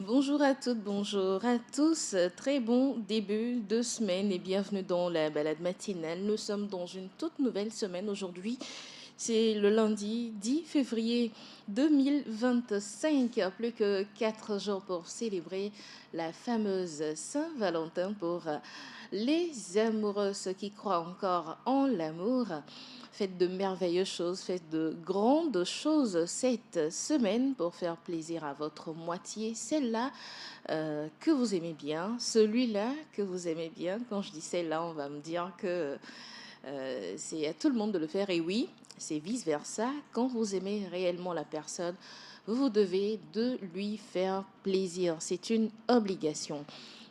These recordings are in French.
Bonjour à toutes, bonjour à tous. Très bon début de semaine et bienvenue dans la balade matinale. Nous sommes dans une toute nouvelle semaine aujourd'hui. C'est le lundi 10 février 2025. Plus que 4 jours pour célébrer la fameuse Saint-Valentin pour les amoureux, ceux qui croient encore en l'amour. Faites de merveilleuses choses, faites de grandes choses cette semaine pour faire plaisir à votre moitié, celle-là que vous aimez bien, celui-là que vous aimez bien. Quand je dis celle-là, on va me dire que c'est à tout le monde de le faire. Et oui, c'est vice-versa. Quand vous aimez réellement la personne, vous devez de lui faire plaisir. C'est une obligation.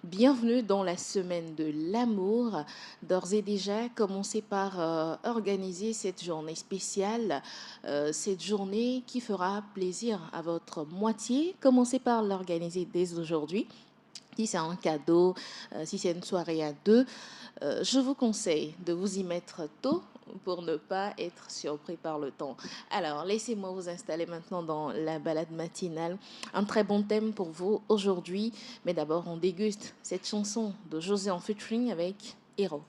Bienvenue dans la semaine de l'amour. D'ores et déjà, commencez par organiser cette journée spéciale, cette journée qui fera plaisir à votre moitié. Commencez par l'organiser dès aujourd'hui. Si c'est un cadeau, si c'est une soirée à deux, je vous conseille de vous y mettre tôt pour ne pas être surpris par le temps. Alors, laissez-moi vous installer maintenant dans la balade matinale. Un très bon thème pour vous aujourd'hui. Mais d'abord, on déguste cette chanson de José en featuring avec Hiro.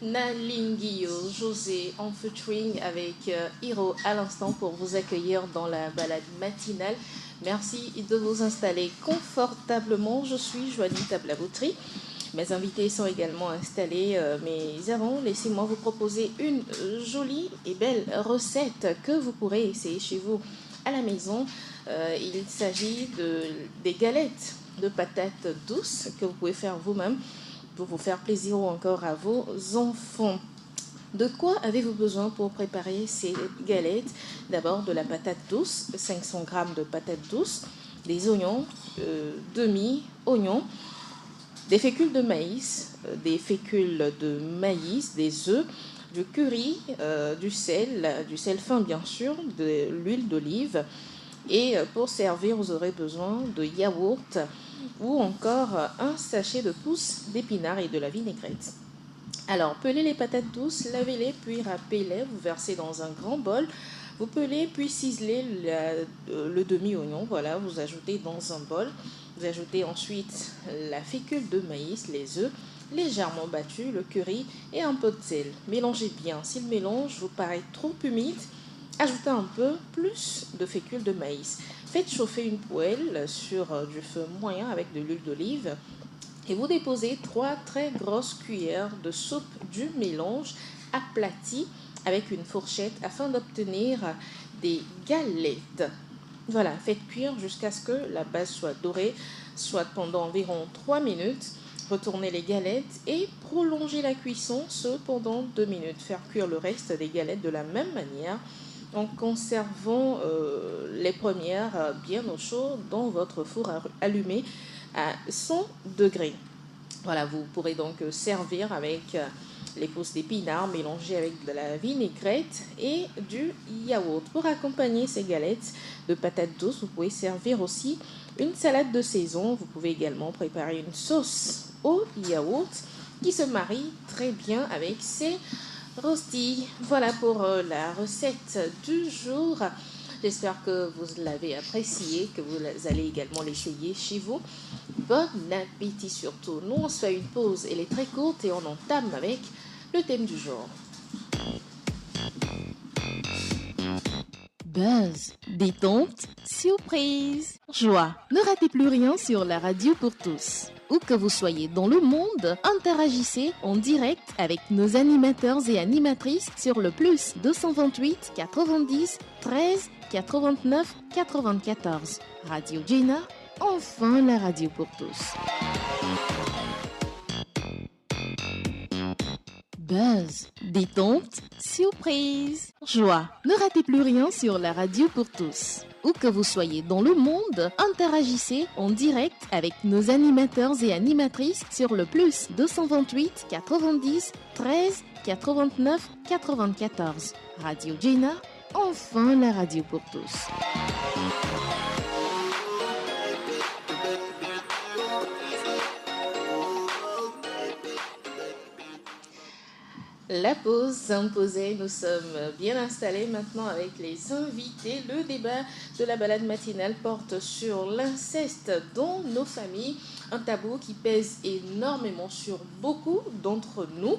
Nalingio, José en featuring avec Hiro à l'instant pour vous accueillir dans la balade matinale. Merci de vous installer confortablement. Je suis Joanie Tablabotry. Mes invités sont également installés, mais avant, laissez-moi vous proposer une jolie et belle recette que vous pourrez essayer chez vous à la maison. Il s'agit des galettes de patates douces que vous pouvez faire vous-même pour vous faire plaisir ou encore à vos enfants. De quoi avez-vous besoin pour préparer ces galettes? D'abord de la patate douce, 500 g de patates douces, des oignons, demi-oignons, des fécules de maïs, des œufs, du curry, du sel fin bien sûr, de l'huile d'olive. Et pour servir, vous aurez besoin de yaourt ou encore un sachet de pousses d'épinards et de la vinaigrette. Alors, pelez les patates douces, lavez-les, puis râpez-les, vous versez dans un grand bol. Vous pelez, puis ciselez le demi-oignon. Voilà, vous ajoutez dans un bol. Vous ajoutez ensuite la fécule de maïs, les œufs, légèrement battus, le curry et un peu de sel. Mélangez bien. Si le mélange vous paraît trop humide, ajoutez un peu plus de fécule de maïs. Faites chauffer une poêle sur du feu moyen avec de l'huile d'olive. Et vous déposez 3 très grosses cuillères de soupe du mélange aplati avec une fourchette afin d'obtenir des galettes. Voilà, faites cuire jusqu'à ce que la base soit dorée, soit pendant environ 3 minutes. Retournez les galettes et prolongez la cuisson, ce pendant 2 minutes. Faire cuire le reste des galettes de la même manière en conservant les premières bien au chaud dans votre four allumé à 100 degrés. Voilà, vous pourrez donc servir avec les pousses d'épinards mélangées avec de la vinaigrette et du yaourt. Pour accompagner ces galettes de patates douces, vous pouvez servir aussi une salade de saison. Vous pouvez également préparer une sauce au yaourt qui se marie très bien avec ces rostis. Voilà pour la recette du jour. J'espère que vous l'avez apprécié, que vous allez également l'essayer chez vous. Bon appétit surtout. Nous, on se fait une pause, elle est très courte et on entame avec le thème du jour. Buzz, détente, surprise, joie. Ne ratez plus rien sur la radio pour tous. Où que vous soyez dans le monde, interagissez en direct avec nos animateurs et animatrices sur le plus 228 90 13 89 94. Radio Gina, enfin la radio pour tous. Buzz, détente, surprise, joie. Ne ratez plus rien sur la radio pour tous. Où que vous soyez dans le monde, interagissez en direct avec nos animateurs et animatrices sur le plus 228 90 13 89 94. Radio Gina, enfin la radio pour tous. La pause s'imposait, nous sommes bien installés maintenant avec les invités. Le débat de la balade matinale porte sur l'inceste dans nos familles, un tabou qui pèse énormément sur beaucoup d'entre nous.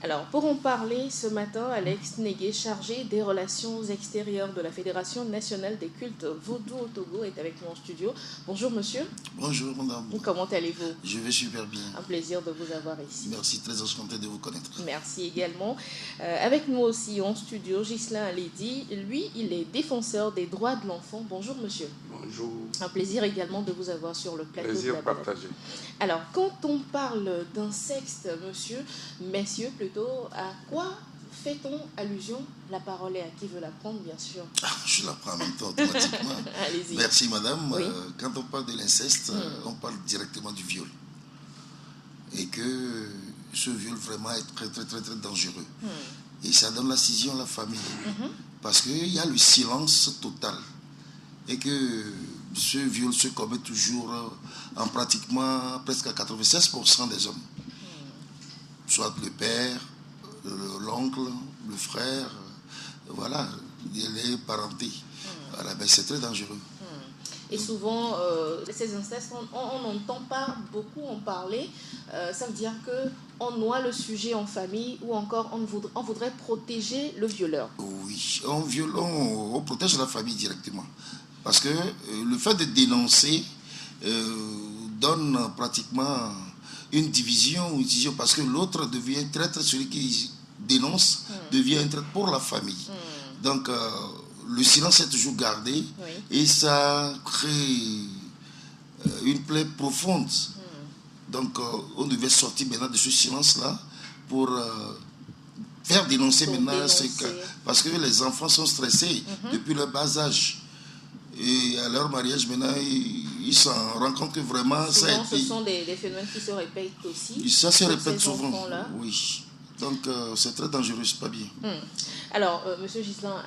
Alors, pour en parler ce matin, Alex Négué, chargé des relations extérieures de la Fédération nationale des cultes vaudou au Togo, est avec nous en studio. Bonjour monsieur. Bonjour madame. Comment allez-vous? Je vais super bien. Un plaisir de vous avoir ici. Merci, très enchanté de vous connaître. Merci également. Avec nous aussi en studio, Ghislain Alédi. Lui, il est défenseur des droits de l'enfant. Bonjour monsieur. Bonjour. Un plaisir également de vous avoir sur le plateau. Plaisir de la balade. partagé. Alors, quand on parle d'insectes, messieurs plutôt, à quoi fait-on allusion? La parole est à qui veut la prendre, bien sûr. Je la prends en même temps automatiquement. Allez-y. Merci madame. Oui. Quand on parle de l'inceste, on parle directement du viol. Et que ce viol vraiment est très très très très dangereux. Et ça donne la scission à la famille. Parce qu'il y a le silence total. Et que ce viol se commet toujours en pratiquement presque à 96% des hommes. Soit le père, l'oncle, le frère, voilà, les parentés. Voilà, ben c'est très dangereux. Et souvent, ces incestes, on n'entend pas beaucoup en parler. Ça veut dire qu'on noie le sujet en famille ou encore on voudrait protéger le violeur. Oui, on protège la famille directement. Parce que le fait de dénoncer donne pratiquement une division, parce que l'autre devient traître, celui qui dénonce devient un traître pour la famille. Donc, le silence est toujours gardé et ça crée une plaie profonde. Donc, on devait sortir maintenant de ce silence-là pour faire dénoncer maintenant ce cas. Parce que les enfants sont stressés depuis leur bas âge. Et à leur mariage, maintenant, ils s'en rendent compte que vraiment souvent, ça a été... ce sont des phénomènes qui se répètent aussi. Ça se répète souvent. Oui. Donc, c'est très dangereux, c'est pas bien. Alors, monsieur Ghislain,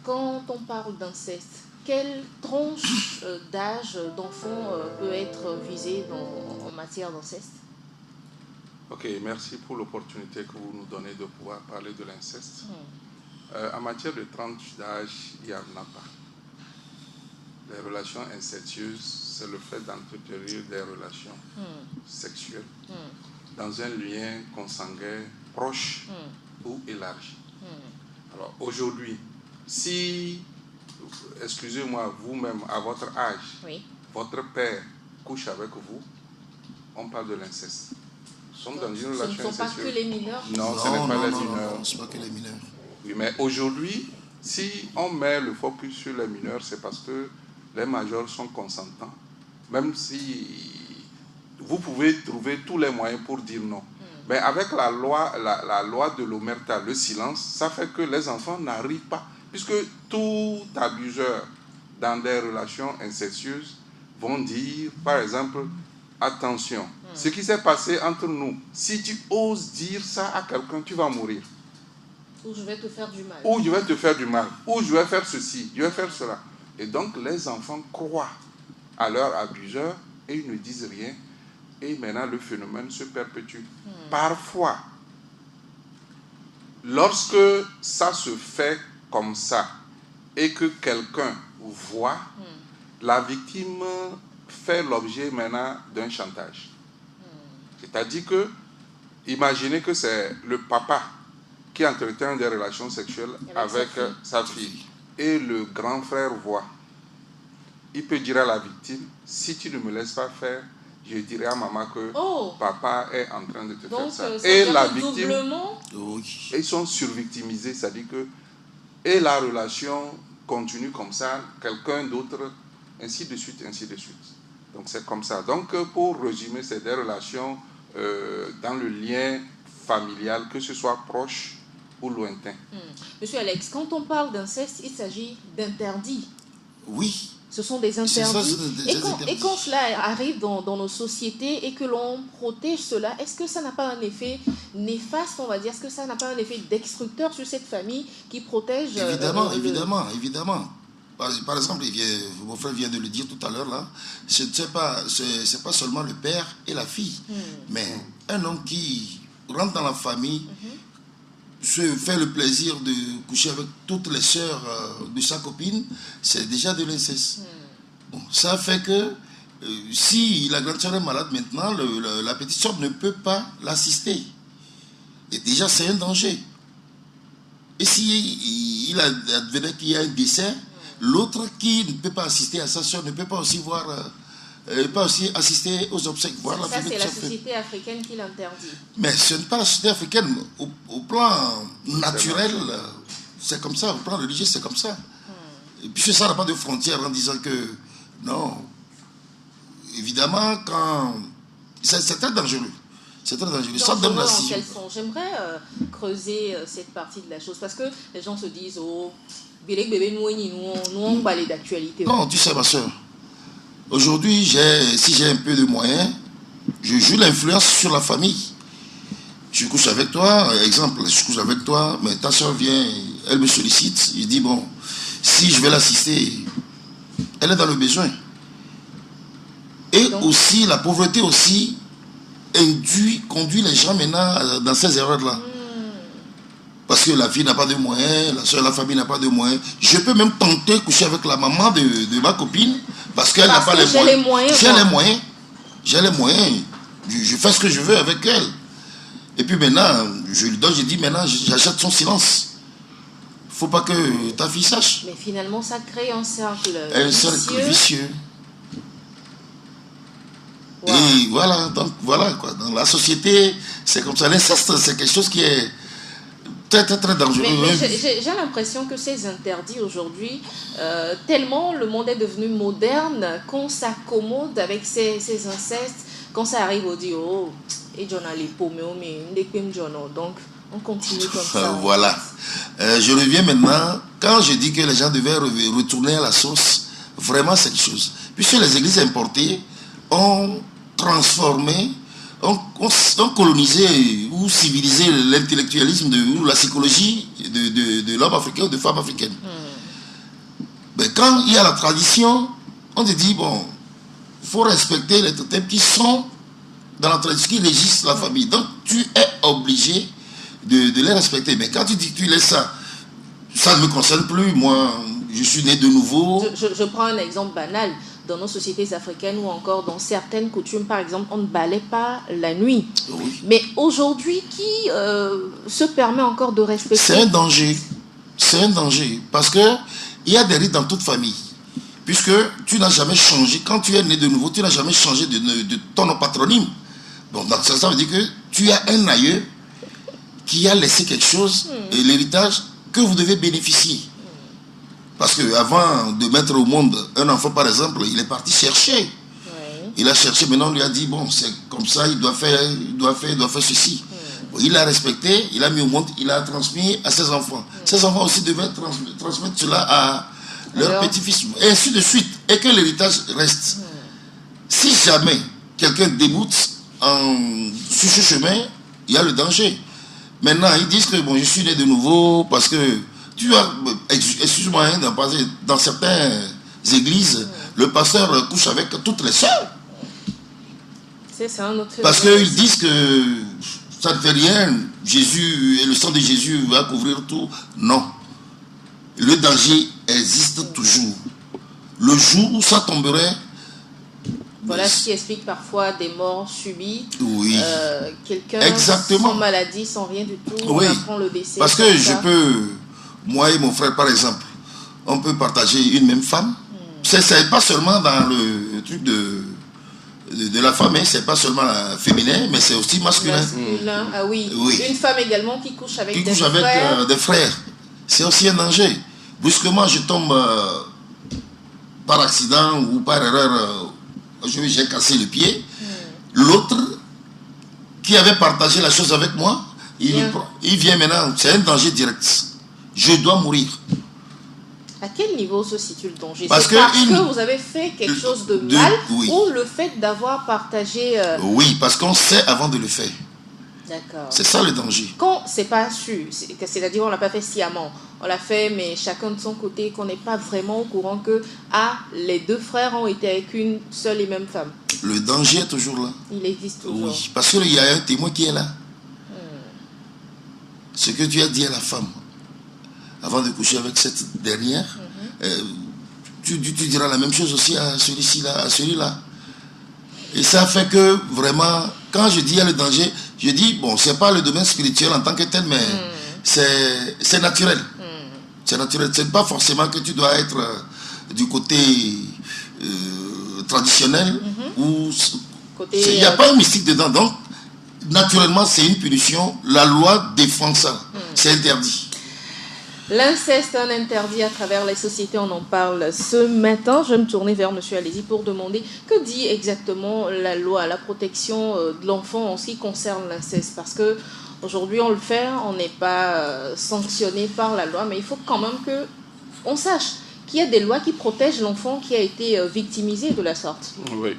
quand on parle d'inceste, quelle tranche d'âge d'enfant peut être visée en matière d'inceste? Ok, merci pour l'opportunité que vous nous donnez de pouvoir parler de l'inceste. En matière de tranche d'âge, il n'y en a pas. Les relations incestueuses, c'est le fait d'entretenir des relations sexuelles dans un lien consanguin proche ou élargi. Alors aujourd'hui, si, excusez-moi, vous-même, à votre âge, votre père couche avec vous, on parle de l'inceste. Nous sommes dans une relation incestueuse. Ce ne sont pas que les mineurs? Non, ce n'est pas les mineurs. Non, ce n'est pas que les mineurs. Oui, mais aujourd'hui, si on met le focus sur les mineurs, c'est parce que les majeurs sont consentants, même si vous pouvez trouver tous les moyens pour dire non. Mais avec la loi de l'omerta, le silence, ça fait que les enfants n'arrivent pas. Puisque tout abuseur dans des relations incestueuses vont dire, par exemple, attention, ce qui s'est passé entre nous, si tu oses dire ça à quelqu'un, tu vas mourir. Ou je vais te faire du mal. Ou je vais te faire du mal. Ou je vais faire ceci, je vais faire cela. Et donc, les enfants croient à leur abuseur et ils ne disent rien. Et maintenant, le phénomène se perpétue. Parfois, lorsque ça se fait comme ça et que quelqu'un voit, la victime fait l'objet maintenant d'un chantage. C'est-à-dire que, imaginez que c'est le papa qui entretient des relations sexuelles avec sa fille. Et le grand frère voit. Il peut dire à la victime, si tu ne me laisses pas faire, je dirai à maman que papa est en train de te faire ça. Et la victime, ils sont survictimisés, c'est-à-dire que et la relation continue comme ça, quelqu'un d'autre, ainsi de suite, ainsi de suite. Donc c'est comme ça. Donc pour résumer, c'est des relations dans le lien familial, que ce soit proche ou lointain. Monsieur Alex, quand on parle d'inceste, il s'agit d'interdits. Oui. Ce sont des interdits. Et quand cela arrive dans nos sociétés et que l'on protège cela, est-ce que ça n'a pas un effet néfaste, on va dire? Est-ce que ça n'a pas un effet destructeur sur cette famille qui protège? Évidemment. Par exemple, mon frère vient de le dire tout à l'heure, là, c'est pas seulement le père et la fille, mais un homme qui rentre dans la famille se faire le plaisir de coucher avec toutes les sœurs de sa copine, c'est déjà de l'inceste. Bon, ça fait que si la grande sœur est malade maintenant, la petite sœur ne peut pas l'assister. Et déjà, c'est un danger. Et si il advenait qu'il y a un décès, l'autre qui ne peut pas assister à sa sœur ne peut pas aussi voir, pas aussi assister aux obsèques. Voilà, ça, c'est la société africaine qui l'interdit. Mais ce n'est pas la société africaine. Au plan naturel, c'est comme ça. Au plan religieux, c'est comme ça. Et puis ça n'a pas de frontières en disant que non. Évidemment, quand c'est très dangereux. C'est très dangereux. Ça donne la J'aimerais creuser cette partie de la chose parce que les gens se disent oh, bébé nous on balai d'actualité. Non, tu sais ma soeur. Aujourd'hui, si j'ai un peu de moyens, je joue l'influence sur la famille. Je couche avec toi, exemple, je couche avec toi, mais ta soeur vient, elle me sollicite, je dis bon, si je vais l'assister, elle est dans le besoin. Et donc, aussi, la pauvreté aussi conduit les gens maintenant dans ces erreurs-là. Parce que la fille n'a pas de moyens, la soeur, la famille n'a pas de moyens. Je peux même tenter de coucher avec la maman de ma copine parce qu'elle n'a pas les moyens. J'ai les moyens. J'ai les moyens. Je fais ce que je veux avec elle. Et puis maintenant, je lui donne, je dis maintenant, j'achète son silence. Il ne faut pas que ta fille sache. Mais finalement, ça crée un cercle vicieux. Wow. Et voilà, donc voilà quoi. Dans la société, c'est comme ça. L'inceste, c'est quelque chose qui est très très très dangereux. Mais j'ai l'impression que ces interdits aujourd'hui, tellement le monde est devenu moderne, qu'on s'accommode avec ces incestes, quand ça arrive au dit oh, et j'en ai les paumés, donc on continue comme ça. Voilà. Je reviens maintenant. Quand je dis que les gens devaient retourner à la source, vraiment c'est quelque chose. Puisque les églises importées ont transformé, ont colonisé ou civilisé l'intellectualisme ou la psychologie de l'homme africain ou de femme africaine. Mais quand il y a la tradition, on te dit, bon, il faut respecter les totems qui sont dans la tradition, qui régissent la famille. Donc tu es obligé de les respecter. Mais quand tu dis que tu laisses ça, ça ne me concerne plus. Moi, je suis né de nouveau. Je prends un exemple banal. Dans nos sociétés africaines ou encore dans certaines coutumes, par exemple, on ne balaie pas la nuit. Oui. Mais aujourd'hui, qui se permet encore de respecter? C'est un danger. C'est un danger. Parce qu'il y a des rites dans toute famille. Puisque tu n'as jamais changé. Quand tu es né de nouveau, tu n'as jamais changé de ton patronyme. Bon, donc ça veut dire que tu as un aïeux qui a laissé quelque chose, et l'héritage que vous devez bénéficier. Parce qu'avant de mettre au monde un enfant, par exemple, il est parti chercher. Oui. Il a cherché, maintenant on lui a dit, bon, c'est comme ça, il doit faire ceci. Bon, il a respecté, il a mis au monde, il a transmis à ses enfants. Ses enfants aussi devaient transmettre cela à leur petit-fils. Et ainsi de suite. Et que l'héritage reste. Si jamais quelqu'un déboute sur ce chemin, il y a le danger. Maintenant, ils disent que bon, je suis né de nouveau parce que tu as, excuse-moi, dans certaines églises, le pasteur couche avec toutes les sœurs. C'est un autre. Parce qu'ils disent que ça ne fait rien, Jésus et le sang de Jésus va couvrir tout. Non. Le danger existe toujours. Le jour où ça tomberait. Voilà ce qui explique parfois des morts subies. Oui. Quelqu'un Exactement. sans maladie, sans rien du tout, oui. on apprend le décès. Parce que je peux, moi et mon frère par exemple, on peut partager une même femme. C'est pas seulement dans le truc de la femme, c'est pas seulement féminin, mais c'est aussi masculin. Ah oui. Oui. Une femme également qui couche avec des frères. Des frères. C'est aussi un danger. Brusquement, je tombe par accident ou par erreur, j'ai cassé le pied. L'autre qui avait partagé la chose avec moi, il vient maintenant, c'est un danger direct. Je dois mourir. À quel niveau se situe le danger? Parce que vous avez fait quelque chose de mal ou le fait d'avoir partagé... Oui, parce qu'on sait avant de le faire. D'accord. C'est ça le danger. Quand c'est pas su, c'est-à-dire on l'a pas fait sciemment, on l'a fait mais chacun de son côté, qu'on n'est pas vraiment au courant que les deux frères ont été avec une seule et même femme. Le danger est toujours là. Il existe toujours. Oui, parce qu'il y a un témoin qui est là. ce que tu as dit à la femme avant de coucher avec cette dernière, tu diras la même chose aussi à celui-ci-là, à celui-là. Et ça fait que vraiment, quand je dis il y a le danger, je dis, bon, c'est pas le domaine spirituel en tant que tel, mais c'est naturel. C'est naturel. Ce n'est pas forcément que tu dois être du côté traditionnel ou il n'y a pas un mystique dedans. Donc, naturellement, c'est une punition. La loi défend ça. C'est interdit. L'inceste, un interdit à travers les sociétés, on en parle ce matin. Je vais me tourner vers M. Alési pour demander que dit exactement la loi, la protection de l'enfant en ce qui concerne l'inceste. Parce qu'aujourd'hui, on le fait, on n'est pas sanctionné par la loi, mais il faut quand même qu'on sache qu'il y a des lois qui protègent l'enfant qui a été victimisé de la sorte. Oui.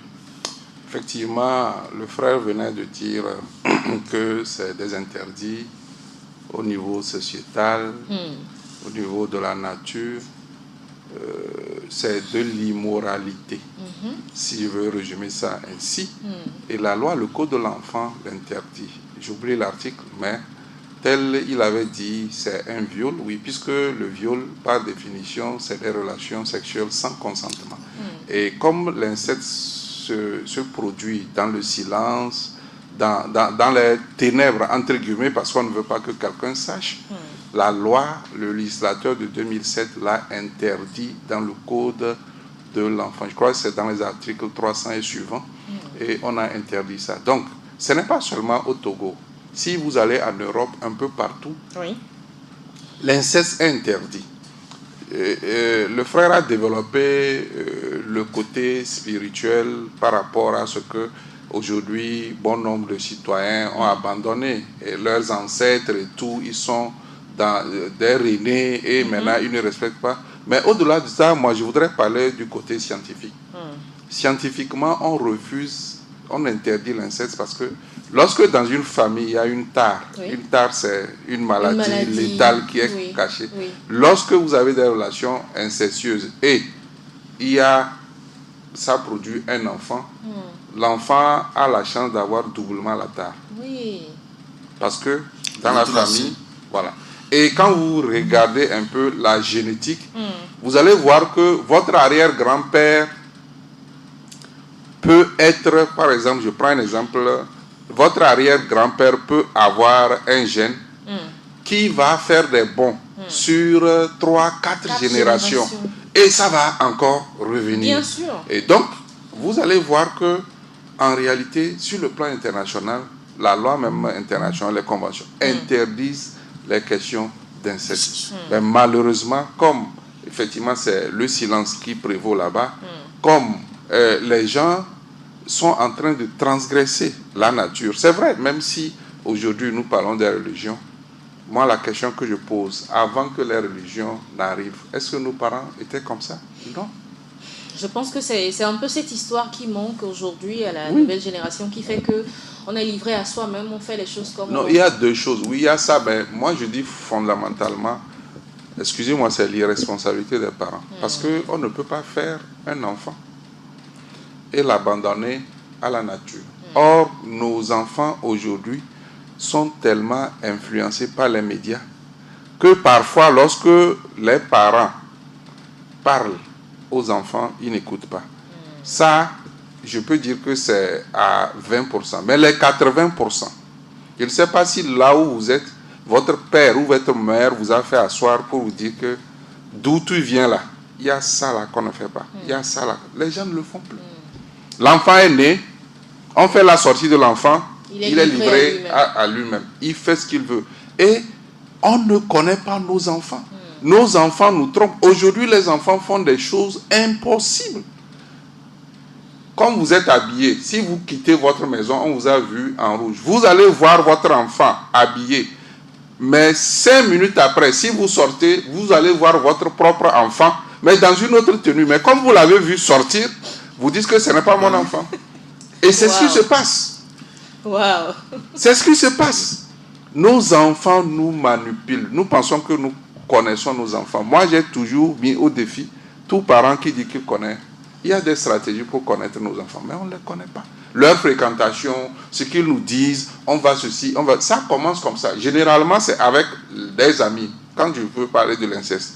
Effectivement, le frère venait de dire que c'est des interdits au niveau sociétal, au niveau de la nature, c'est de l'immoralité, si je veux résumer ça ainsi. Et la loi, le code de l'enfant l'interdit. J'oublie l'article, mais tel il avait dit, c'est un viol, oui, puisque le viol, par définition, c'est des relations sexuelles sans consentement. Et comme l'inceste se produit dans le silence, dans les ténèbres, entre guillemets, parce qu'on ne veut pas que quelqu'un sache, la loi, le législateur de 2007 l'a interdit dans le code de l'enfant. Je crois que c'est dans les articles 300 et suivants, et on a interdit ça. Donc, ce n'est pas seulement au Togo. Si vous allez en Europe, un peu partout, l'inceste est interdit. Le frère a développé le côté spirituel par rapport à ce que aujourd'hui bon nombre de citoyens ont abandonné. Et leurs ancêtres et tout, ils sont dans des rennais et maintenant ils ne respectent pas. Mais au-delà de ça, moi je voudrais parler du côté scientifique. Scientifiquement, on refuse, on interdit l'inceste parce que lorsque dans une famille, il y a une tare, une tare c'est une maladie létale qui est cachée. Lorsque vous avez des relations incestueuses et ça produit un enfant, l'enfant a la chance d'avoir doublement la tare. Parce que dans la famille, voilà. Et quand vous regardez un peu la génétique, vous allez voir que votre arrière-grand-père peut être, par exemple, je prends un exemple, votre arrière-grand-père peut avoir un gène qui va faire des bonds sur 3-4 générations. Et ça va encore revenir. Bien sûr. Et donc, vous allez voir que, en réalité, sur le plan international, la loi même internationale, les conventions, interdisent les questions d'inceste. Mais malheureusement, comme effectivement c'est le silence qui prévaut là-bas, comme les gens sont en train de transgresser la nature. C'est vrai, même si aujourd'hui nous parlons des religions, moi la question que je pose, avant que les religions n'arrivent, est-ce que nos parents étaient comme ça? Non. Je pense que c'est un peu cette histoire qui manque aujourd'hui à la nouvelle génération, qui fait qu'on est livré à soi-même, on fait les choses comme... Non, il y a deux choses. Oui, il y a ça, mais moi je dis fondamentalement, excusez-moi, c'est l'irresponsabilité des parents. Parce qu'on ne peut pas faire un enfant et l'abandonner à la nature. Or, nos enfants aujourd'hui sont tellement influencés par les médias que parfois, lorsque les parents parlent aux enfants, ils n'écoutent pas. Ça, je peux dire que c'est à 20%. Mais les 80%, je ne sais pas si là où vous êtes, votre père ou votre mère vous a fait asseoir pour vous dire que d'où tu viens là, il y a ça là qu'on ne fait pas. Il y a ça là. Les gens ne le font plus. L'enfant est né, on fait la sortie de l'enfant, il est livré à lui-même. Il fait ce qu'il veut. Et on ne connaît pas nos enfants. Nos enfants nous trompent. Aujourd'hui, les enfants font des choses impossibles. Comme vous êtes habillé, si vous quittez votre maison, on vous a vu en rouge. Vous allez voir votre enfant habillé. Mais 5 minutes après, si vous sortez, vous allez voir votre propre enfant, mais dans une autre tenue. Mais comme vous l'avez vu sortir, vous dites que ce n'est pas mon enfant. Et c'est ce qui se passe. C'est ce qui se passe. Nos enfants nous manipulent. Nous pensons que nous connaissons nos enfants. Moi, j'ai toujours mis au défi tout parent qui dit qu'il connaît Il y a des stratégies pour connaître nos enfants, mais on ne les connaît pas. Leur fréquentation, ce qu'ils nous disent, on va ceci, on va... Ça commence comme ça. Généralement, c'est avec des amis. Quand je veux parler de l'inceste.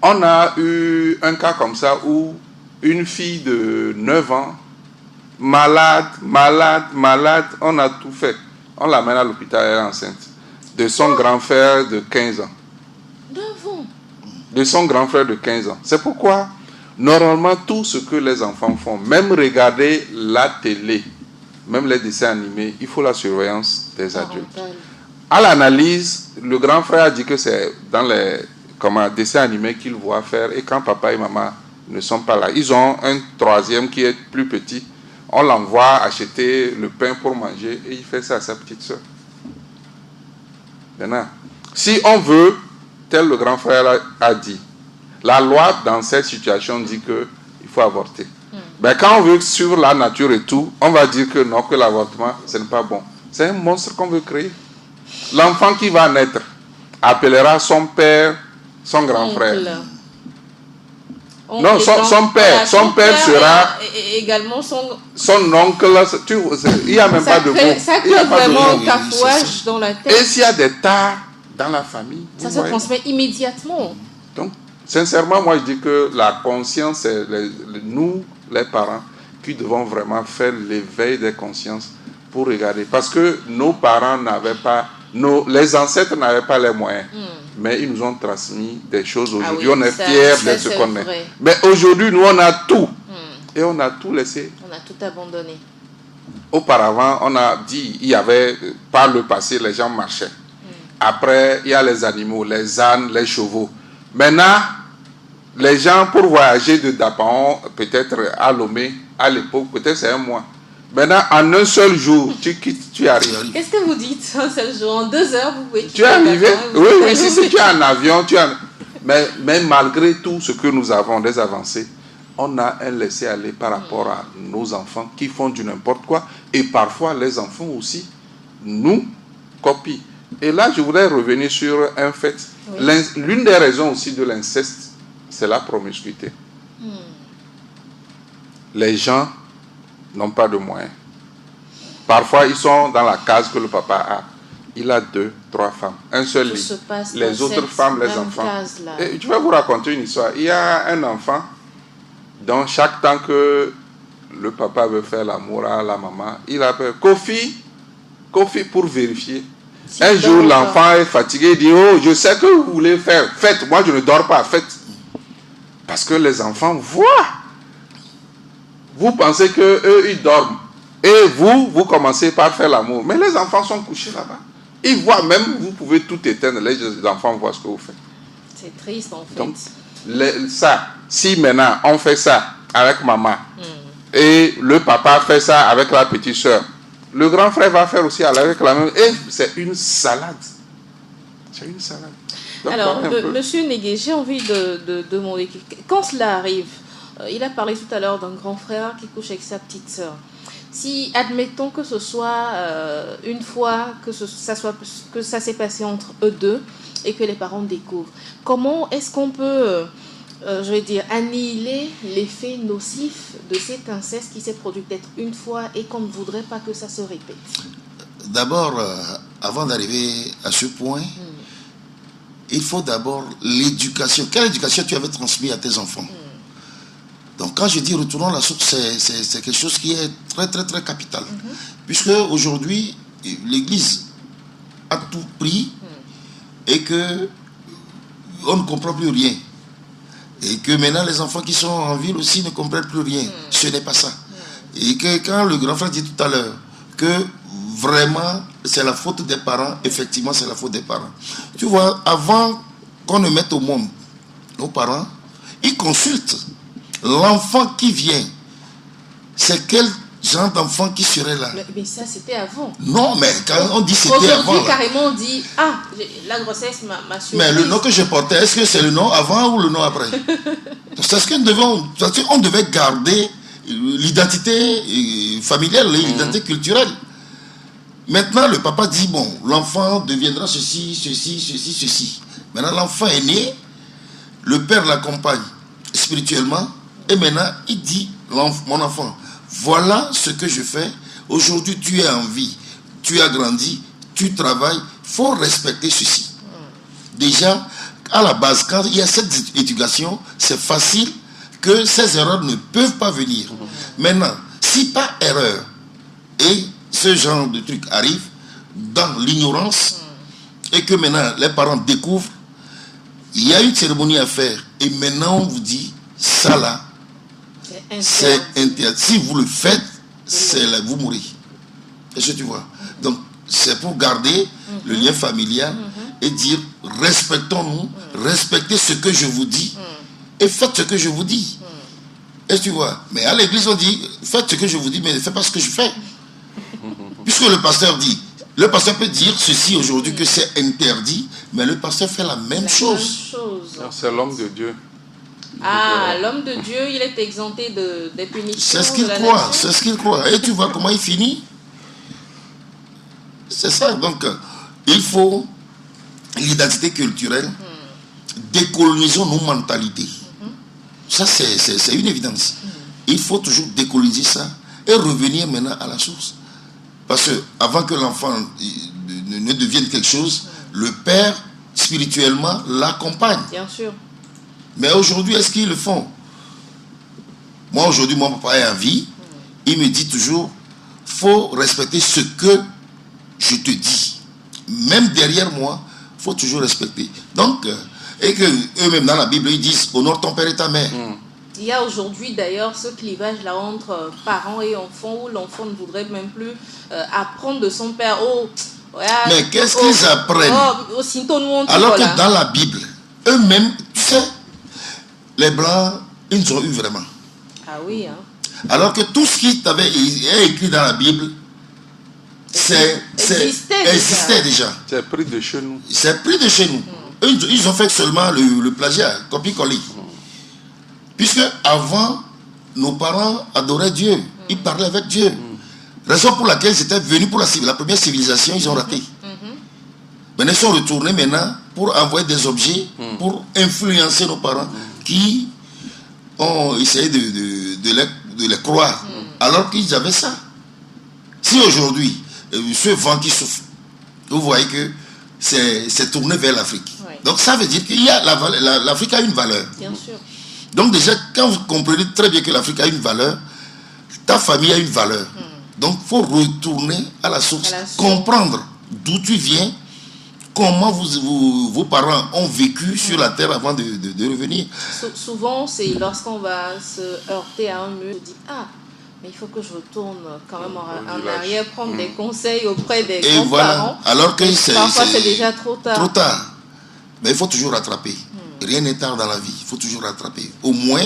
On a eu un cas comme ça où une fille de 9 ans, malade, on a tout fait. On l'amène à l'hôpital, elle est enceinte. De son grand frère de 15 ans. De son grand frère de 15 ans. C'est pourquoi, normalement, tout ce que les enfants font, même regarder la télé, même les dessins animés, il faut la surveillance des adultes. À l'analyse, le grand frère a dit que c'est dans les dessins animés qu'il voit faire, et quand papa et maman ne sont pas là, ils ont un troisième qui est plus petit, on l'envoie acheter le pain pour manger et il fait ça à sa petite soeur. Maintenant, si on veut, tel le grand frère a dit, la loi dans cette situation dit qu'il faut avorter. Ben, quand on veut suivre la nature et tout, on va dire que non, que l'avortement, ce n'est pas bon. C'est un monstre qu'on veut créer. L'enfant qui va naître appellera son père, son grand frère. Non, son père sera également son oncle. Il n'y a même pas de mots. Ça crée vraiment un cafouage dans la tête. Et s'il y a des tares dans la famille, ça se transmet immédiatement. Donc, sincèrement, moi je dis que la conscience, c'est nous, les parents, qui devons vraiment faire l'éveil des consciences pour regarder. Parce que nos parents n'avaient pas, les ancêtres n'avaient pas les moyens. Mais ils nous ont transmis des choses aujourd'hui. On est fiers de ce qu'on est. Mais aujourd'hui, nous, on a tout. Et on a tout laissé. On a tout abandonné. Auparavant, on a dit, il y avait, par le passé, les gens marchaient. Après, il y a les animaux, les ânes, les chevaux. Maintenant, les gens, pour voyager de Dapaon, peut-être à Lomé, à l'époque, peut-être c'est un mois. Maintenant, en un seul jour, tu quittes, tu arrives. Qu'est-ce que vous dites un seul jour? En 2 heures, vous pouvez quitter. Tu es arrivé? Oui, si tu es en avion, mais malgré tout ce que nous avons, des avancées, on a un laisser-aller par rapport à nos enfants qui font du n'importe quoi. Et parfois, les enfants aussi nous copient. Et là, je voudrais revenir sur un fait. Oui. L'une des raisons aussi de l'inceste, c'est la promiscuité. Les gens n'ont pas de moyens. Parfois, ils sont dans la case que le papa a. Il a 2, 3 femmes. Un seul lit. Les autres femmes, les enfants. Et je vais vous raconter une histoire. Il y a un enfant dont chaque temps que le papa veut faire l'amour à la maman, il appelle Kofi pour vérifier. Un jour, l'enfant est fatigué, il dit, oh, je sais que vous voulez faire, faites. Moi, je ne dors pas, faites. Parce que les enfants voient. Vous pensez qu'eux, ils dorment. Et vous commencez par faire l'amour. Mais les enfants sont couchés là-bas. Ils voient, même vous pouvez tout éteindre. Les enfants voient ce que vous faites. C'est triste, en fait. Donc, si maintenant on fait ça avec maman, et le papa fait ça avec la petite soeur, le grand frère va faire aussi avec la même. Et c'est une salade. C'est une salade. Donc, alors, monsieur Négué, j'ai envie de demander, quand cela arrive, il a parlé tout à l'heure d'un grand frère qui couche avec sa petite sœur. Si, admettons que ce soit une fois que ça s'est passé entre eux deux et que les parents découvrent, comment est-ce qu'on peut, annihiler l'effet nocif de cet inceste qui s'est produit peut-être une fois et qu'on ne voudrait pas que ça se répète? D'abord, avant d'arriver à ce point, il faut d'abord l'éducation. Quelle éducation tu avais transmise à tes enfants? Donc quand je dis retournons à la source, c'est quelque chose qui est très très très capital. Puisque aujourd'hui, l'Église a tout pris et que on ne comprend plus rien. Et que maintenant les enfants qui sont en ville aussi ne comprennent plus rien. Ce n'est pas ça. Et que quand le grand frère dit tout à l'heure que vraiment c'est la faute des parents, effectivement c'est la faute des parents. Tu vois, avant qu'on ne mette au monde nos parents, ils consultent l'enfant qui vient. C'est quel genre d'enfant qui serait là? Mais ça, c'était avant. Non, mais quand on dit c'était avant... Aujourd'hui, carrément, on dit, la grossesse m'a surpris. Mais le nom que je portais, est-ce que c'est le nom avant ou le nom après? C'est ce qu'on devait garder l'identité familiale, l'identité culturelle. Maintenant, le papa dit, bon, l'enfant deviendra ceci, ceci, ceci, ceci. Maintenant, l'enfant est né, le père l'accompagne. spirituellement. Et maintenant, il dit, mon enfant, voilà ce que je fais. Aujourd'hui, tu es en vie, tu as grandi, tu travailles. Il faut respecter ceci. Déjà, à la base, quand il y a cette éducation, c'est facile que ces erreurs ne peuvent pas venir. Maintenant, si par erreur, et ce genre de truc arrive dans l'ignorance, et que maintenant les parents découvrent, il y a une cérémonie à faire, et maintenant on vous dit, ça là, c'est interdit. Si vous le faites, c'est là, vous mourrez. Est-ce que tu vois? Donc, c'est pour garder le lien familial et dire, respectons-nous, respectez ce que je vous dis, et faites ce que je vous dis. Est-ce que tu vois? Mais à l'église, on dit, faites ce que je vous dis, mais ne faites pas ce que je fais. Puisque le pasteur dit, le pasteur peut dire ceci aujourd'hui que c'est interdit, mais le pasteur fait la même chose. C'est l'homme de Dieu. Ah, l'homme de Dieu, il est exempté des punitions. C'est ce qu'il croit, c'est ce qu'il croit. Et tu vois comment il finit? C'est ça. Donc, il faut l'identité culturelle. Décolonisons nos mentalités. Ça, c'est une évidence. Il faut toujours décoloniser ça et revenir maintenant à la source. Parce que avant que l'enfant ne devienne quelque chose, le père, spirituellement, l'accompagne. Bien sûr. Mais aujourd'hui, est-ce qu'ils le font? Moi, aujourd'hui, mon papa est en vie. Il me dit toujours, faut respecter ce que je te dis. Même derrière moi, il faut toujours respecter. Donc, et que eux-mêmes dans la Bible, ils disent, honore ton père et ta mère. Il y a aujourd'hui d'ailleurs ce clivage-là entre parents et enfants où l'enfant ne voudrait même plus apprendre de son père. Mais qu'est-ce qu'ils apprennent? Alors que dans la Bible, eux-mêmes, tu sais, les Blancs, ils nous ont eu vraiment. Ah oui, hein. Alors que tout ce qui est écrit dans la Bible, existait déjà. C'est pris de chez nous. C'est pris de chez nous. Eux, ils ont fait seulement le plagiat, copier-coller. Puisque avant, nos parents adoraient Dieu. Ils parlaient avec Dieu. Raison pour laquelle ils étaient venus pour la première civilisation, ils ont raté. Maintenant, ils sont retournés maintenant pour envoyer des objets, pour influencer nos parents qui ont essayé de les croire. Alors qu'ils avaient ça. Si aujourd'hui, ce vent qui souffle, vous voyez que c'est tourné vers l'Afrique. Oui. Donc ça veut dire qu'il y a l'Afrique a une valeur. Bien sûr. Donc déjà, quand vous comprenez très bien que l'Afrique a une valeur, ta famille a une valeur. Donc il faut retourner à la source, comprendre d'où tu viens, comment vos parents ont vécu sur la terre avant de revenir. Souvent, c'est lorsqu'on va se heurter à un mur, on dit, ah, mais il faut que je retourne quand même en arrière, prendre des conseils auprès des grands-parents. Voilà. Alors que parfois c'est déjà trop tard. Trop tard. Mais il faut toujours rattraper. Rien n'est tard dans la vie. Il faut toujours rattraper. Au moins,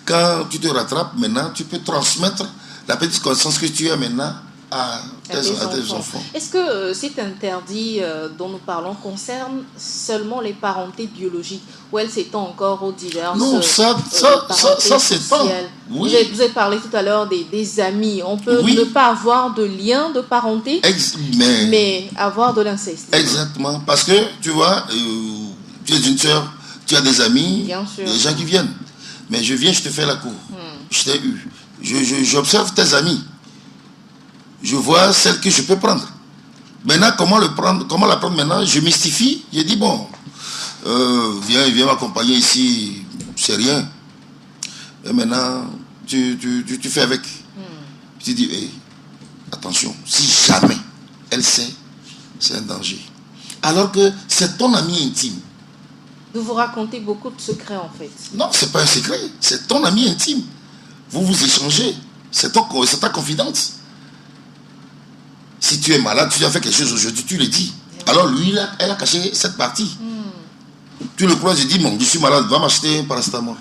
quand tu te rattrapes, maintenant, tu peux transmettre la petite connaissance que tu as maintenant à tes enfants. Est-ce que cet interdit dont nous parlons concerne seulement les parentés biologiques ou elle s'étend encore aux diverses Non, ça s'étend. Oui. Vous avez parlé tout à l'heure des amis. On peut ne pas avoir de lien de parenté, mais avoir de l'inceste. Exactement. Parce que, tu vois, tu es une soeur, tu as des amis, des gens qui viennent. Mais je viens, je te fais la cour. Je t'ai eu. J'observe tes amis. Je vois celle que je peux prendre. Maintenant, comment la prendre maintenant? Je mystifie. Je dis, bon, viens m'accompagner ici, c'est rien. Et maintenant, tu fais avec. Tu dis, hey, attention, si jamais elle sait, c'est un danger. Alors que c'est ton ami intime. Vous racontez beaucoup de secrets en fait. Non, c'est pas un secret, c'est ton ami intime. Vous échangez, c'est ta confidente. Si tu es malade, tu as fait quelque chose aujourd'hui, tu le dis. Alors lui, elle a caché cette partie. Tu le crois, je dis, bon, je suis malade, va m'acheter un paracétamol.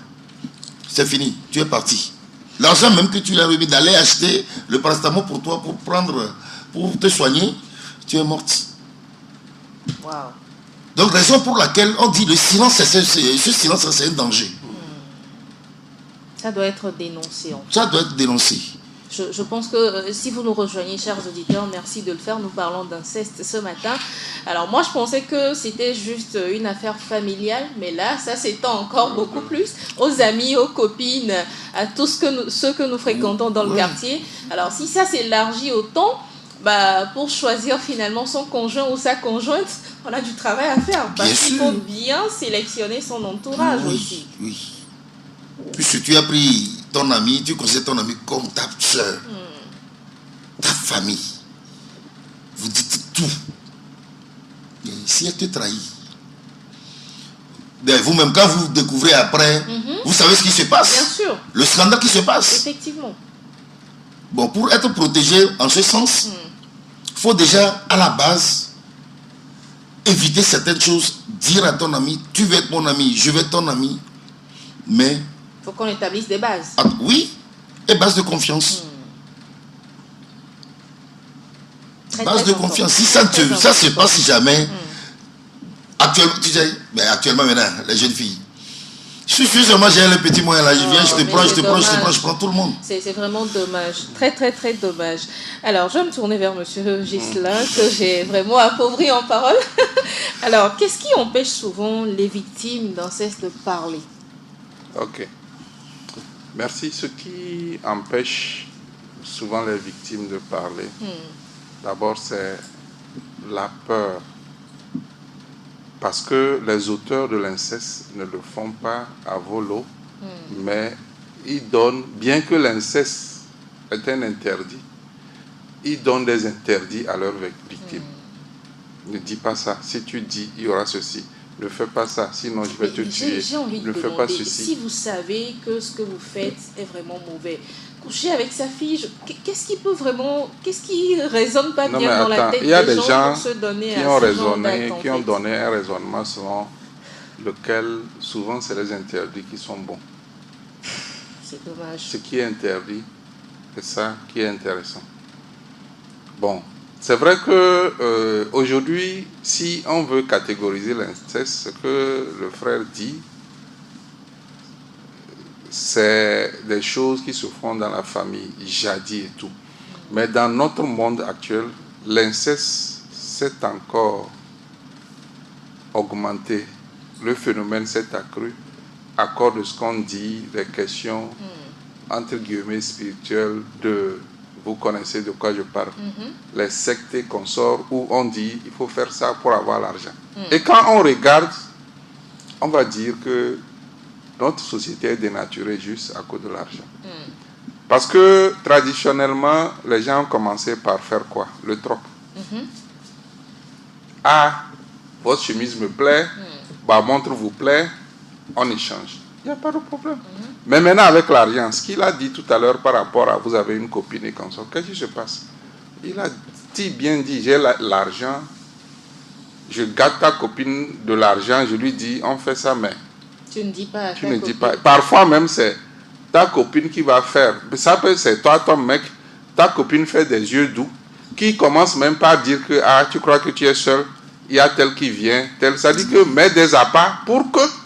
C'est fini, tu es parti. L'argent même que tu lui as remis d'aller acheter le paracétamol pour toi, pour te soigner, tu es morte. Wow. Donc, raison pour laquelle on dit le silence, ce silence, c'est un danger. Ça doit être dénoncé. En fait. Ça doit être dénoncé. Je pense que si vous nous rejoignez, chers auditeurs, merci de le faire. Nous parlons d'inceste ce matin. Alors moi, je pensais que c'était juste une affaire familiale, mais là, ça s'étend encore beaucoup plus aux amis, aux copines, à tous ceux que nous fréquentons dans le quartier. Alors si ça s'élargit autant, pour choisir finalement son conjoint ou sa conjointe, on a du travail à faire. Parce qu'il faut bien sélectionner son entourage aussi. Oui. Puisque tu as pris ton ami, tu considères ton ami comme ta soeur, ta famille. Vous dites tout. Et si elle te trahit, vous-même, quand vous découvrez après, vous savez ce qui se passe. Bien sûr. Le scandale qui se passe. Effectivement. Bon, pour être protégé en ce sens, il faut déjà, à la base, éviter certaines choses. Dire à ton ami, tu veux être mon ami, je veux être ton ami. Mais... il faut qu'on établisse des bases. Oui, et base de confiance. Base de confiance. Si ça se passe, si jamais, actuellement, tu sais, actuellement maintenant, les jeunes filles, je suis seulement j'ai le petit moyen là, je viens, je te prends, je prends tout le monde. C'est vraiment dommage, très très très dommage. Alors, je vais me tourner vers monsieur Ghislain, que j'ai vraiment appauvri en parole. Alors, qu'est-ce qui empêche souvent les victimes d'inceste de parler? Ok. Merci. Ce qui empêche souvent les victimes de parler, d'abord, c'est la peur. Parce que les auteurs de l'inceste ne le font pas à volo, mais ils donnent, bien que l'inceste est un interdit, ils donnent des interdits à leurs victimes. Ne dis pas ça. Si tu dis, il y aura ceci. Ne fais pas ça, sinon je vais te tuer. J'ai envie de ne demander, fais pas ceci. Si vous savez que ce que vous faites est vraiment mauvais, coucher avec sa fille, qu'est-ce qui résonne pas bien dans la tête des gens pour se donner qui ont donné un raisonnement selon lequel souvent c'est les interdits qui sont bons. C'est dommage. Ce qui est interdit, c'est ça qui est intéressant. Bon, c'est vrai que aujourd'hui, si on veut catégoriser l'inceste, ce que le frère dit, c'est des choses qui se font dans la famille, jadis et tout. Mais dans notre monde actuel, l'inceste s'est encore augmenté. Le phénomène s'est accru à cause de ce qu'on dit, les questions, entre guillemets, spirituelles de... Vous connaissez de quoi je parle. Les sectes et consorts où on dit il faut faire ça pour avoir l'argent. Et quand on regarde, on va dire que notre société est dénaturée juste à cause de l'argent. Parce que traditionnellement, les gens ont commencé par faire quoi? Le troc. Ah, votre chemise me plaît, montre vous plaît, on échange. Il n'y a pas de problème. Mais maintenant, avec l'argent, ce qu'il a dit tout à l'heure par rapport à vous avez une copine et comme ça, qu'est-ce qui se passe? Il a bien dit, j'ai l'argent, je garde ta copine de l'argent, je lui dis, on fait ça, mais... Tu ne dis pas à tu ne dis pas. Parfois même, c'est ta copine qui va faire. Ça peut c'est toi, ton mec, ta copine fait des yeux doux, qui commence même pas à dire que, ah, tu crois que tu es seul, il y a tel qui vient, tel. Ça dit que mets des appâts pour que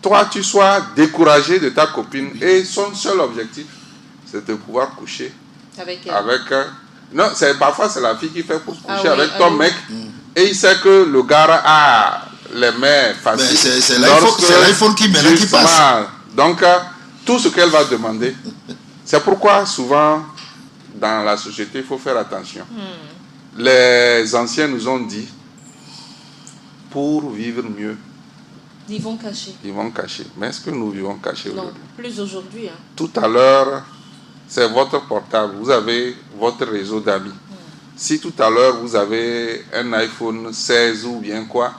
toi, tu sois découragé de ta copine. Et son seul objectif, c'est de pouvoir coucher avec non, parfois, c'est la fille qui fait pour coucher avec ton mec. Et il sait que le gars a les mains faciles. C'est l'iPhone qui passe. Donc, tout ce qu'elle va demander. C'est pourquoi, souvent, dans la société, il faut faire attention. Les anciens nous ont dit, pour vivre mieux, vivons cachés. Vivons cachés. Mais est-ce que nous vivons cachés aujourd'hui? Non, plus aujourd'hui. Tout à l'heure, c'est votre portable. Vous avez votre réseau d'amis. Si tout à l'heure, vous avez un iPhone 16 ou bien quoi,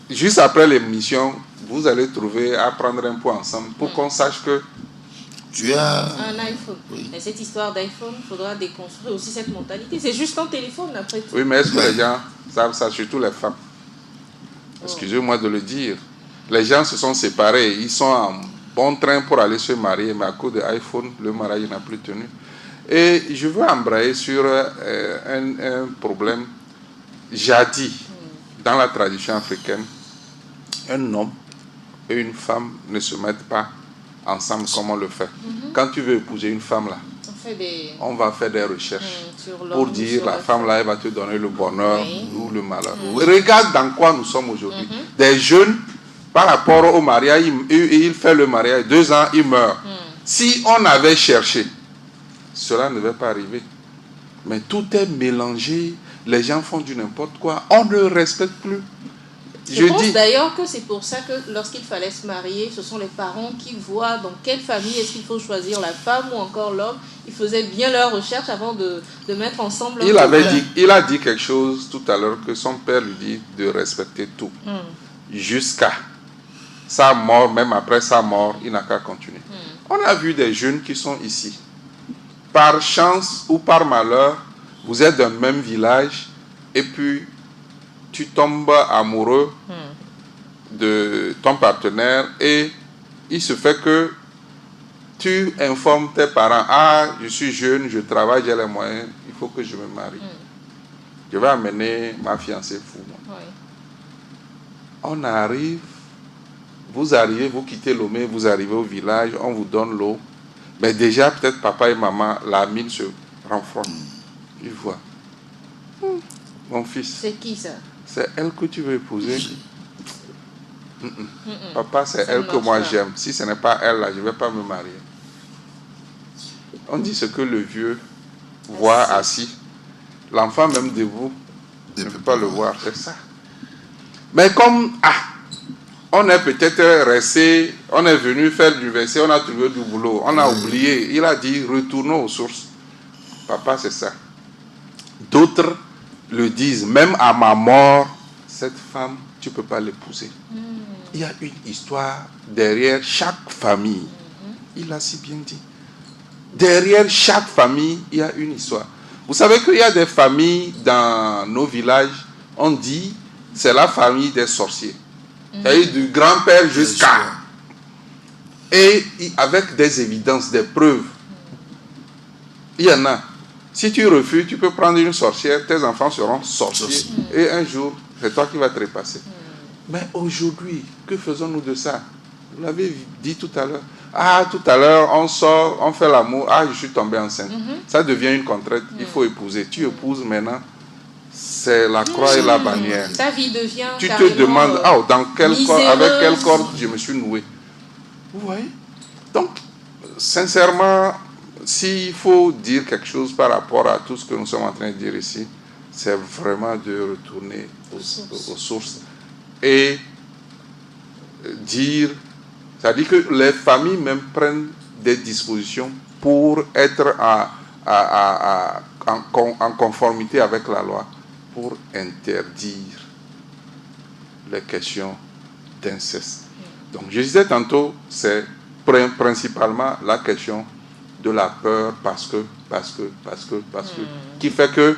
juste après l'émission, vous allez trouver à prendre un pot ensemble pour qu'on sache que tu as un iPhone. Oui. Et cette histoire d'iPhone, il faudra déconstruire aussi cette mentalité. C'est juste un téléphone après tout. Oui, mais est-ce que les gens savent ça, surtout les femmes? Excusez-moi de le dire. Les gens se sont séparés. Ils sont en bon train pour aller se marier, mais à cause de iPhone, le mariage n'a plus tenu. Et je veux embrayer sur un problème jadis dans la tradition africaine. Un homme et une femme ne se mettent pas ensemble comme on le fait. Quand tu veux épouser une femme là, on va faire des recherches pour dire la femme là, elle va te donner le bonheur ou le malheur. Regarde dans quoi nous sommes aujourd'hui. Des jeunes, par rapport au mariage, il fait le mariage, 2 ans, il meurt. Si on avait cherché, cela ne va pas arriver. Mais tout est mélangé, les gens font du n'importe quoi, on ne respecte plus. Je pense d'ailleurs que c'est pour ça que lorsqu'il fallait se marier, ce sont les parents qui voient dans quelle famille est-ce qu'il faut choisir la femme ou encore l'homme. Ils faisaient bien leurs recherches avant de mettre ensemble. Il a dit quelque chose tout à l'heure que son père lui dit de respecter tout. Jusqu'à sa mort, même après sa mort, il n'a qu'à continuer. On a vu des jeunes qui sont ici. Par chance ou par malheur, vous êtes d'un même village et puis tu tombes amoureux de ton partenaire et il se fait que tu informes tes parents, ah, je suis jeune, je travaille, j'ai les moyens, il faut que je me marie. Je vais amener ma fiancée fou. On arrive, vous quittez Lomé, vous arrivez au village, on vous donne l'eau. Mais déjà, peut-être papa et maman, la mine se renfrogne. Ils voient. Mon fils. C'est qui ça? C'est elle que tu veux épouser. Papa, c'est elle que moi j'aime. Si ce n'est pas elle, là, je ne vais pas me marier. On dit ce que le vieux voit assis. L'enfant même debout ne peut pas le voir. C'est ça. Mais comme, on est peut-être resté, on est venu faire l'université, on a trouvé du boulot, on a oublié. Il a dit, retournons aux sources. Papa, c'est ça. D'autres le disent, même à ma mort, cette femme, tu ne peux pas l'épouser. Il y a une histoire derrière chaque famille. Il a si bien dit. Derrière chaque famille, il y a une histoire. Vous savez qu'il y a des familles dans nos villages, on dit, c'est la famille des sorciers. C'est-à-dire du grand-père jusqu'à... Et avec des évidences, des preuves. Il y en a. Si tu refuses, tu peux prendre une sorcière, tes enfants seront sorciers. Et un jour, c'est toi qui vas te repasser. Mais aujourd'hui, que faisons-nous de ça? Vous l'avez dit tout à l'heure. Ah, tout à l'heure, on sort, on fait l'amour. Ah, je suis tombé enceinte. Ça devient une contrainte. Il faut épouser. Tu épouses maintenant. C'est la croix et la bannière. Ta vie devient tu te demandes, dans quel corps, avec quel corps je me suis noué. Vous voyez? Donc, sincèrement, s'il faut dire quelque chose par rapport à tout ce que nous sommes en train de dire ici, c'est vraiment de retourner aux sources et dire, c'est-à-dire que les familles même prennent des dispositions pour être en conformité avec la loi, pour interdire les questions d'inceste. Donc, je disais tantôt, c'est principalement la question de la peur parce que, qui fait que...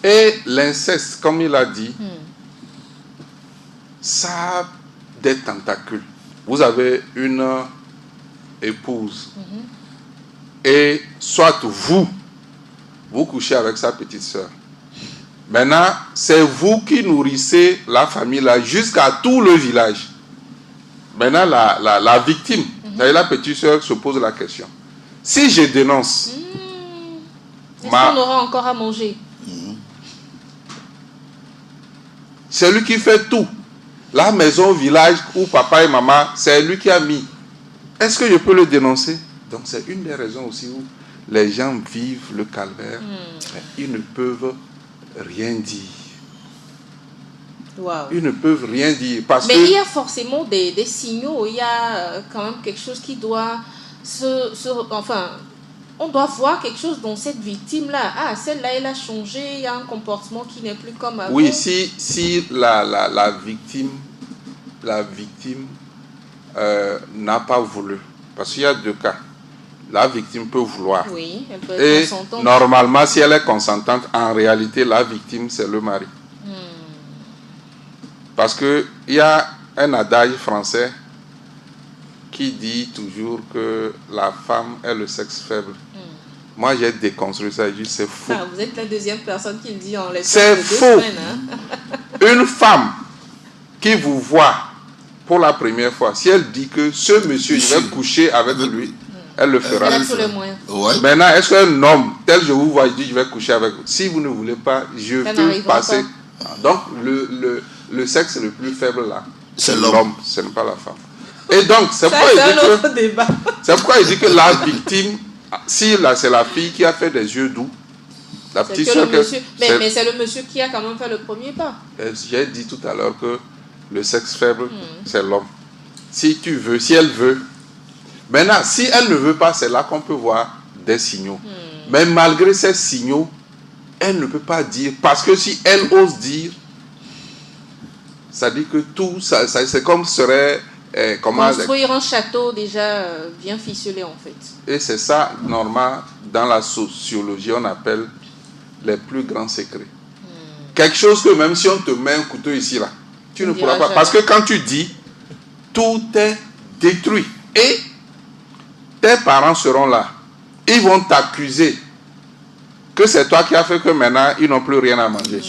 Et l'inceste, comme il a dit, ça a des tentacules. Vous avez une épouse et soit vous couchez avec sa petite soeur. Maintenant, c'est vous qui nourrissez la famille là jusqu'à tout le village. Maintenant, la victime, la petite soeur se pose la question. Si je dénonce... Est-ce qu'on aura encore à manger? C'est lui qui fait tout. La maison au village où papa et maman, c'est lui qui a mis. Est-ce que je peux le dénoncer? Donc c'est une des raisons aussi où les gens vivent le calvaire. Ils ne peuvent rien dire. Wow. Ils ne peuvent rien dire. Mais il y a forcément des signaux. Il y a quand même quelque chose qui doit enfin, on doit voir quelque chose dans cette victime-là. Ah, celle-là, elle a changé. Il y a un comportement qui n'est plus comme avant. Oui, si la victime n'a pas voulu. Parce qu'il y a 2 cas. La victime peut vouloir. Oui, elle peut être consentante. Et normalement, si elle est consentante, en réalité, la victime, c'est le mari. Parce qu'il y a un adage français qui dit toujours que la femme est le sexe faible. Moi, j'ai déconstruit ça et dit c'est faux. Vous êtes la deuxième personne qui le dit en l'espace c'est de 2 faux. semaines. Une femme qui vous voit pour la première fois, si elle dit que ce monsieur, je vais coucher avec lui, elle le fera. Elle a tous les moyens. Ouais. Maintenant, est-ce qu'un homme, tel je vous vois, il dit je vais coucher avec vous. Si vous ne voulez pas, je Ça peux n'arrivera passer. Donc, le sexe le plus faible là, C'est l'homme. ce n'est pas la femme. Et donc, c'est Ça, pourquoi c'est il dit un autre que, débat. c'est pourquoi il dit que la victime, si là, c'est la fille qui a fait des yeux doux, la C'est petite que soeur, le monsieur, mais c'est le monsieur qui a quand même fait le premier pas. j'ai dit tout à l'heure que le sexe faible, c'est l'homme. Si tu veux, si elle veut. Maintenant, si elle ne veut pas, c'est là qu'on peut voir des signaux. Mais malgré ces signaux, elle ne peut pas dire. Parce que si elle ose dire, ça dit que tout, ça c'est comme serait... Construire un château déjà bien ficelé en fait. Et c'est ça, normalement, dans la sociologie, on appelle les plus grands secrets. Quelque chose que même si on te met un couteau ici, là, tu ne pourras pas. Parce que quand tu dis, tout est détruit. Et tes parents seront là. Ils vont t'accuser que c'est toi qui as fait que maintenant, ils n'ont plus rien à manger.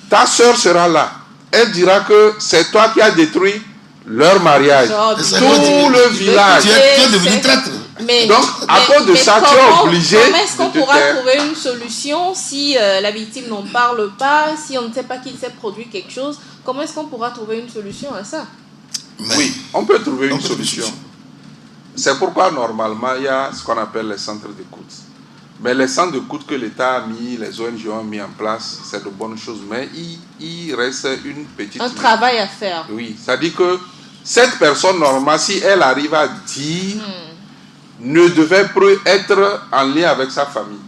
Ta soeur sera là. Elle dira que c'est toi qui as détruit leur mariage. Genre, Tout le village. Tu es devenu traître. Donc, à cause de ça, tu es obligé Comment est-ce qu'on de te pourra taire. trouver une solution si la victime n'en parle pas, si on ne sait pas qu'il s'est produit quelque chose? Comment est-ce qu'on pourra trouver une solution à ça? Mais Oui, on peut trouver on une peut trouver une solution. solution. C'est pourquoi, normalement, il y a ce qu'on appelle les centres d'écoute. Mais les centres d'écoute que l'État a mis, les ONG ont mis en place, c'est de bonnes choses. Mais il reste une petite... Un travail à faire. Oui, ça dit que cette personne, normalement, si elle arrive à dire, ne devait plus être en lien avec sa famille.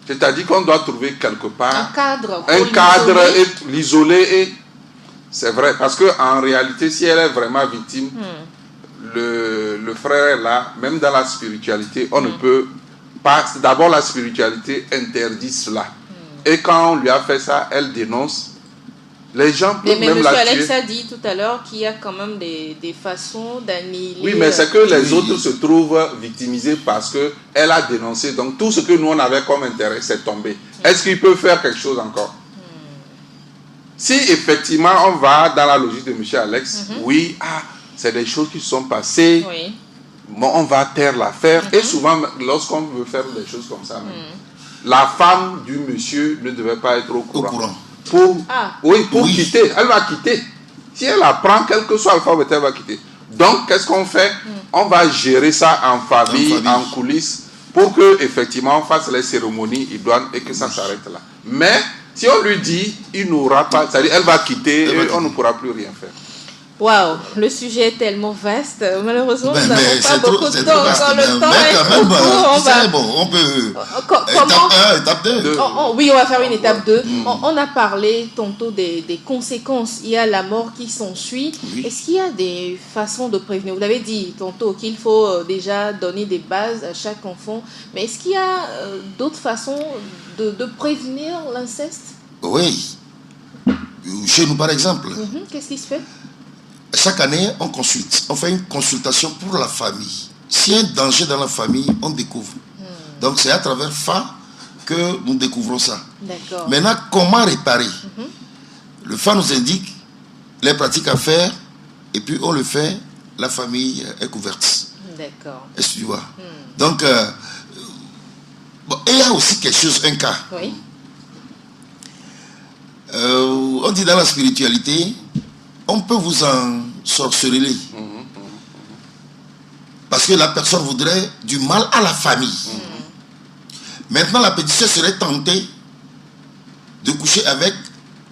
C'est-à-dire qu'on doit trouver quelque part Un cadre. un pour cadre l'isoler. et l'isoler. Et c'est vrai, parce qu'en réalité, si elle est vraiment victime, le frère est là, même dans la spiritualité, on ne peut pas. D'abord, la spiritualité interdit cela. Et quand on lui a fait ça, elle dénonce. Les gens peuvent Mais même M. la Alex tuer. a dit tout à l'heure qu'il y a quand même des façons d'annihiler. Oui, mais c'est que les autres se trouvent victimisés parce qu'elle a dénoncé. Donc tout ce que nous on avait comme intérêt, c'est tombé. Est-ce qu'il peut faire quelque chose encore? Si effectivement on va dans la logique de M. Alex, oui, c'est des choses qui sont passées. Oui. Bon, on va taire l'affaire. Et souvent, lorsqu'on veut faire des choses comme ça, même, la femme du monsieur ne devait pas être au courant. Pour Oui. quitter. Elle va quitter. Si elle apprend, quel que soit l'alphabet, elle va quitter. Donc, qu'est-ce qu'on fait? On va gérer ça en famille, en coulisses, pour que effectivement on fasse les cérémonies idoines et que ça s'arrête là. Mais si on lui dit, il n'aura pas, c'est-à-dire elle va quitter et on ne pourra plus rien faire. Waouh, le sujet est tellement vaste. Malheureusement, nous n'avons pas c'est beaucoup de temps. Quand le temps mais est quand trop même, court, on va... c'est bon, on peut. Comment... Étape 1, étape 2. Oui, on va faire une étape 2. On a parlé tantôt des conséquences. Il y a la mort qui s'ensuit. Oui. Est-ce qu'il y a des façons de prévenir? Vous l'avez dit tantôt qu'il faut déjà donner des bases à chaque enfant. Mais est-ce qu'il y a d'autres façons de prévenir l'inceste? Oui. Chez nous, par exemple, Qu'est-ce qui se fait? chaque année, on consulte. On fait une consultation pour la famille. S'il y a un danger dans la famille, on découvre. Donc, c'est à travers FA que nous découvrons ça. D'accord. Maintenant, comment réparer? Le FA nous indique les pratiques à faire et puis on le fait, la famille est couverte. D'accord. Est-ce que tu vois? Donc, bon, et il y a aussi quelque chose, un cas. Oui. On dit dans la spiritualité, on peut vous ensorceler. Parce que la personne voudrait du mal à la famille. Maintenant, la petite sœur serait tentée de coucher avec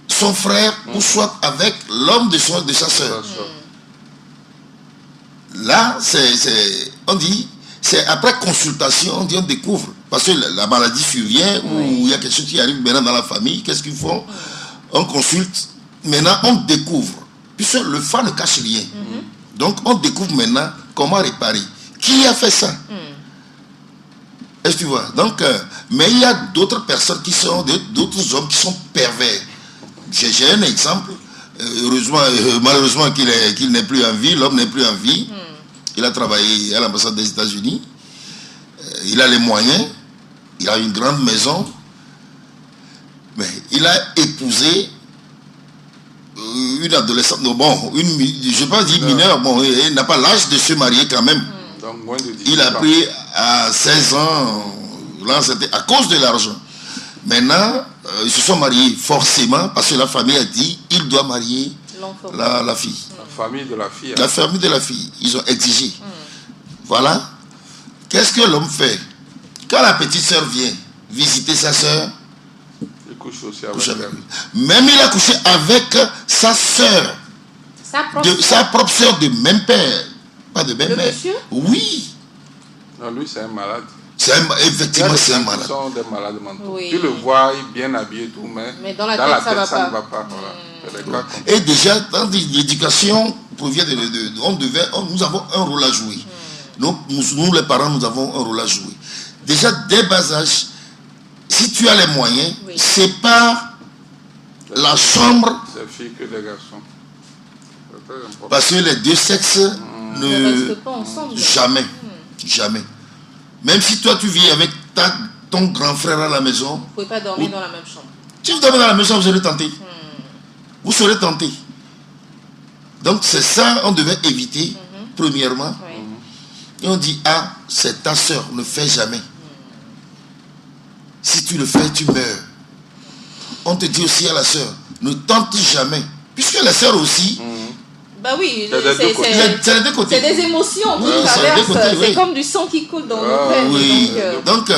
son frère ou soit avec l'homme de sa soeur. Là, on dit, c'est après consultation, on dit, on découvre. Parce que la maladie survient ou il y a quelque chose qui arrive maintenant dans la famille. Qu'est-ce qu'ils font? On consulte. Maintenant, on découvre. Puisque le fa ne cache rien. Donc, on découvre maintenant comment réparer. Qui a fait ça? Est-ce que tu vois? Donc, mais il y a d'autres personnes qui sont, d'autres hommes qui sont pervers. J'ai un exemple. Heureusement, malheureusement qu'il n'est plus en vie. L'homme n'est plus en vie. Il a travaillé à l'ambassade des États-Unis. Il a les moyens. Il a une grande maison. Mais il a épousé une adolescente, non, bon, je ne vais pas dire mineure, bon, elle n'a pas l'âge de se marier quand même. Donc, moins de 18 Il a ans. pris à 16 ans, là, c'était à cause de l'argent. Maintenant, ils se sont mariés forcément parce que la famille a dit il doit marier la fille. La famille de la fille. La famille de la fille, ils ont exigé. Voilà. Qu'est-ce que l'homme fait? Quand la petite sœur vient visiter sa sœur, Il couche aussi avec elle. même il a couché avec sa sœur, sa propre sœur de même père, pas de même mère. Oui. Non, lui, c'est un malade. Effectivement, c'est un malade. Ce sont des malades mentaux. Oui. Tu le vois, il est bien habillé, tout, mais dans la tête, ça ne va pas. Voilà. C'est des cas comme ça. Et déjà, dans l'éducation, nous avons un rôle à jouer. Nous, les parents, nous avons un rôle à jouer. Déjà, dès bas âge, si tu as les moyens, c'est pas la chambre. C'est filles que des garçons. C'est très important. Parce que les deux sexes ne restent pas ensemble. Jamais. Jamais. Même si toi, tu vis avec ton grand frère à la maison. Vous ne pouvez pas dormir dans la même chambre. Si vous dormez dans la maison, vous serez tenté. Vous serez tenté. Donc, c'est ça on devait éviter, premièrement. Et on dit, ah, c'est ta soeur, ne fais jamais. Si tu le fais, tu meurs. On te dit aussi à la soeur, ne tente jamais. Puisque la soeur aussi, bah oui, c'est des deux côtés. C'est des émotions qui Oui, traversent. C'est oui. comme du sang qui coule dans nos veines. Oui. Donc,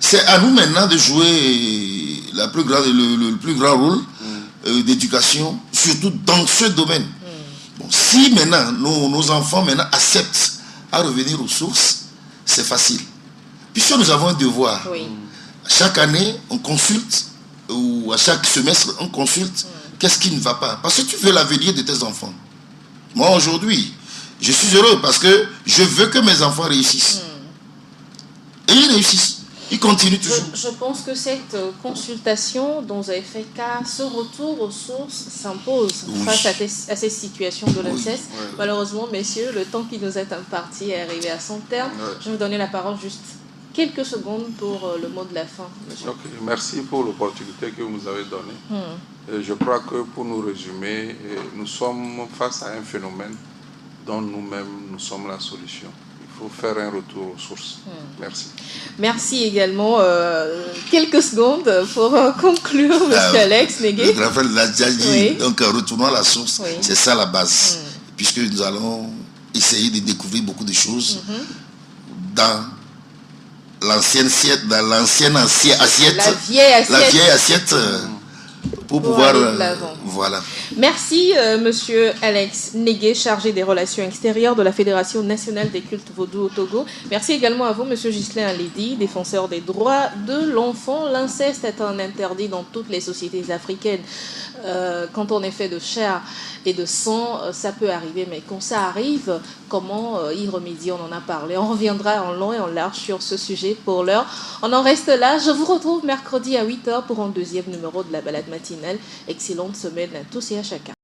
c'est à nous maintenant de jouer le plus grand rôle d'éducation, surtout dans ce domaine. Bon, si maintenant nos enfants maintenant acceptent à revenir aux sources, c'est facile. Puisque nous avons un devoir. Chaque année, on consulte, ou à chaque semestre, on consulte qu'est-ce qui ne va pas. Parce que tu veux l'avenir de tes enfants. Moi, aujourd'hui, je suis heureux parce que je veux que mes enfants réussissent. Et ils réussissent. Ils continuent toujours. Je pense que cette consultation dont vous avez fait cas, ce retour aux sources s'impose face à ces situations de l'inceste. Malheureusement, messieurs, le temps qui nous est imparti est arrivé à son terme. Je vais vous donner la parole juste quelques secondes pour le mot de la fin. Monsieur. Okay. Merci pour l'opportunité que vous nous avez donnée. Je crois que pour nous résumer, nous sommes face à un phénomène dont nous-mêmes, nous sommes la solution. Il faut faire un retour aux sources. Merci. Merci également. Quelques secondes pour conclure, M. Alex Négué. Le grand frère l'a déjà dit. Donc, retournons à la source. C'est ça la base. Puisque nous allons essayer de découvrir beaucoup de choses dans l'ancienne assiette. La vieille assiette. Pour pouvoir voilà. Merci monsieur Alex Négué, chargé des relations extérieures de la Fédération nationale des cultes vaudous au Togo. Merci également à vous monsieur Ghislain Alidi, défenseur des droits de l'enfant. L'inceste est un interdit dans toutes les sociétés africaines. Quand on est fait de chair et de sang, ça peut arriver, mais quand ça arrive, comment y remédier? On en a parlé. On reviendra en long et en large sur ce sujet. Pour l'heure, on en reste là. Je vous retrouve mercredi à 8h pour un deuxième numéro de la balade matinale. Excellente semaine à tous et à chacun.